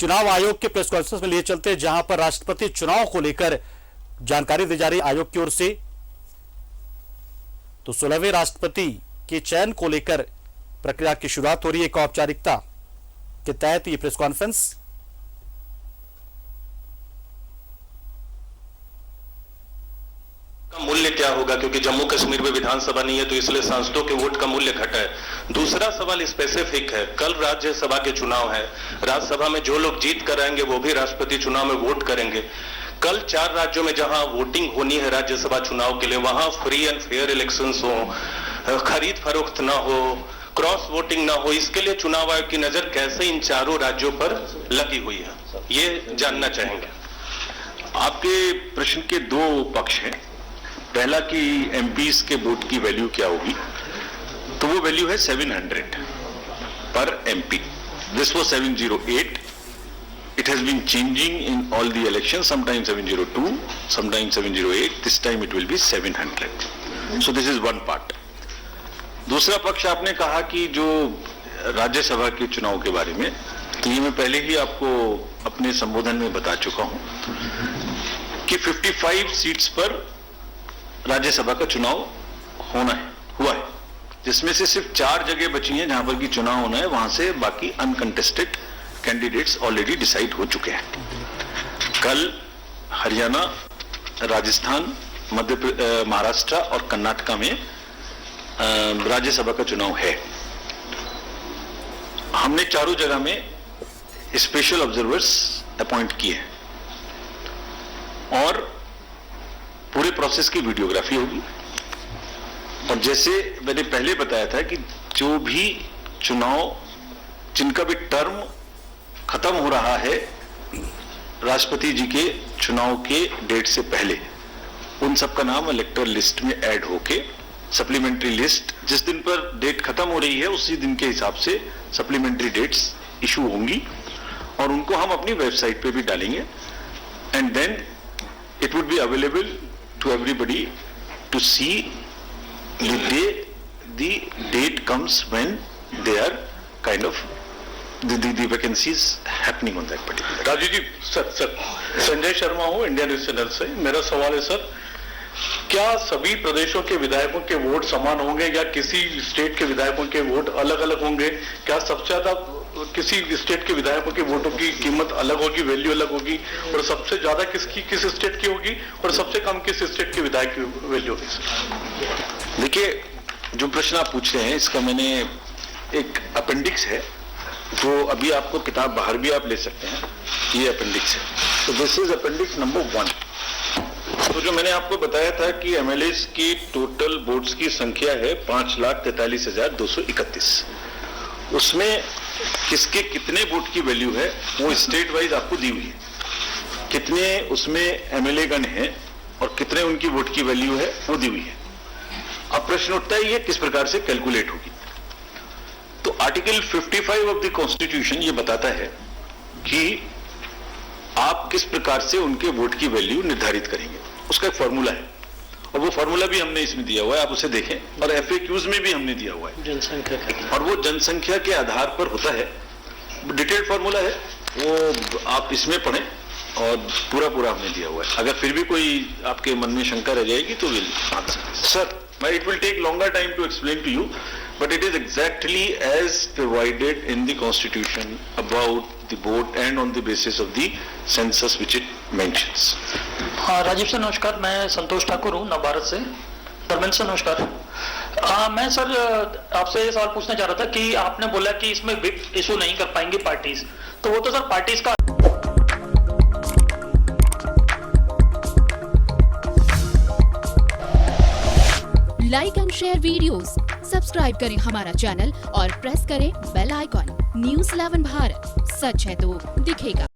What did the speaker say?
चुनाव आयोग के प्रेस कॉन्फ्रेंस में लिए चलते हैं, जहां पर राष्ट्रपति चुनाव को लेकर जानकारी दी जा रही है आयोग की ओर से। तो 16वें राष्ट्रपति के चयन को लेकर प्रक्रिया की शुरुआत हो रही है। एक औपचारिकता के तहत ये प्रेस कॉन्फ्रेंस। का मूल्य क्या होगा, क्योंकि जम्मू कश्मीर में विधानसभा नहीं है तो इसलिए सांसदों के वोट का मूल्य घटा है। दूसरा सवाल स्पेसिफिक है, कल राज्यसभा के चुनाव है, राज्यसभा में जो लोग जीत कर आएंगे वो भी राष्ट्रपति चुनाव में वोट करेंगे। कल 4 राज्यों में जहां वोटिंग होनी है राज्यसभा चुनाव के लिए, वहां फ्री एंड फेयर इलेक्शंस हो, खरीद फरोख्त ना हो, क्रॉस वोटिंग ना हो, इसके लिए चुनाव आयोग की नजर कैसे इन चारों राज्यों पर लगी हुई है, ये जानना चाहेंगे। आपके प्रश्न के 2 पक्ष हैं। पहला कि एमपीज के वोट की वैल्यू क्या होगी, तो वो वैल्यू है 700 पर MP. This was 708. It has been changing in all the elections, sometimes 702, sometimes 708, this time it will be 700. So this is one part. दूसरा पक्ष आपने कहा कि जो राज्यसभा के चुनाव के बारे में, तो ये मैं पहले ही आपको अपने संबोधन में बता चुका हूं कि 55 सीट्स पर राज्यसभा का चुनाव हुआ है, जिसमें से सिर्फ 4 जगह बची हैं जहां पर की चुनाव होना है, वहां से बाकी अनकंटेस्टेड कैंडिडेट्स ऑलरेडी डिसाइड हो चुके हैं। कल हरियाणा, राजस्थान, महाराष्ट्र और कर्नाटका में राज्यसभा का चुनाव है। हमने चारों जगह में स्पेशल ऑब्जर्वर्स अपॉइंट किए हैं और पूरे प्रोसेस की वीडियोग्राफी होगी। और जैसे मैंने पहले बताया था कि जो भी चुनाव जिनका भी टर्म खत्म हो रहा है राष्ट्रपति जी के चुनाव के डेट से पहले, उन सब का नाम इलेक्टर लिस्ट में ऐड होके सप्लीमेंट्री लिस्ट जिस दिन पर डेट खत्म हो रही है उसी दिन के हिसाब से सप्लीमेंट्री डेट्स इशू होंगी और उनको हम अपनी वेबसाइट पे भी डालेंगे। And then it would be available to everybody to see the date comes when they are kind of the vacancies happening on that particular. Rajeev ji, sir Sanjay Sharma हूं इंडिया न्यूज चैनल से। मेरा सवाल है सर, क्या सभी प्रदेशों के विधायकों के वोट समान होंगे या किसी स्टेट के विधायकों के वोट अलग अलग होंगे? क्या सबसे ज्यादा किसी स्टेट के विधायकों के वोटों की कीमत अलग होगी, वैल्यू अलग होगी, और सबसे ज्यादा किस स्टेट की होगी और सबसे कम किस स्टेट के विधायक की वैल्यू होगी? देखिए, जो प्रश्न आप पूछ रहे हैं इसका मैंने एक अपेंडिक्स है, तो अभी आपको किताब बाहर भी आप ले सकते हैं, ये अपेंडिक्स है। तो दिस इज अपेंडिक्स नंबर 1। तो जो मैंने आपको बताया था कि एमएलएस की टोटल वोट्स की संख्या है 5,43,231। उसमें किसके कितने वोट की वैल्यू है वो स्टेट वाइज आपको दी हुई है। कितने उसमें एमएलए गण हैं और कितने उनकी वोट की वैल्यू है वो दी हुई है। अब प्रश्न उठता है ये किस प्रकार से कैलकुलेट होगी। तो आर्टिकल 55 ऑफ द कॉन्स्टिट्यूशन ये बताता है कि आप किस प्रकार से उनके वोट की वैल्यू निर्धारित करेंगे। उसका एक फॉर्मूला है और वो फॉर्मूला भी हमने इसमें दिया हुआ है, आप उसे देखें, और एफएक्यूज में भी हमने दिया हुआ है जनसंख्या, और वो जनसंख्या के आधार पर होता है। डिटेल्ड फॉर्मूला है, वो आप इसमें पढ़ें और पूरा हमने दिया हुआ है। अगर फिर भी कोई आपके मन में शंका रह जाएगी तो will answer. Sir, it will take longer time to explain to you, but it is exactly as provided in the constitution about the vote and on the basis of the census which it mentions. हाँ, Rajiv sir नमस्कार, मैं संतोष ठाकुर हूँ नवभारत से। Dharmendra sir नमस्कार। मैं sir आपसे ये सवाल पूछना चाह रहा था कि आपने बोला कि इसमें विप इशू नहीं कर पाएंगी पार्टीज, तो वो तो सर पार्टीज का like and share videos, subscribe करें हमारा चैनल और प्रेस करें बेल आइकॉन। न्यूज़ 11 भारत, सच है तो दिखेगा।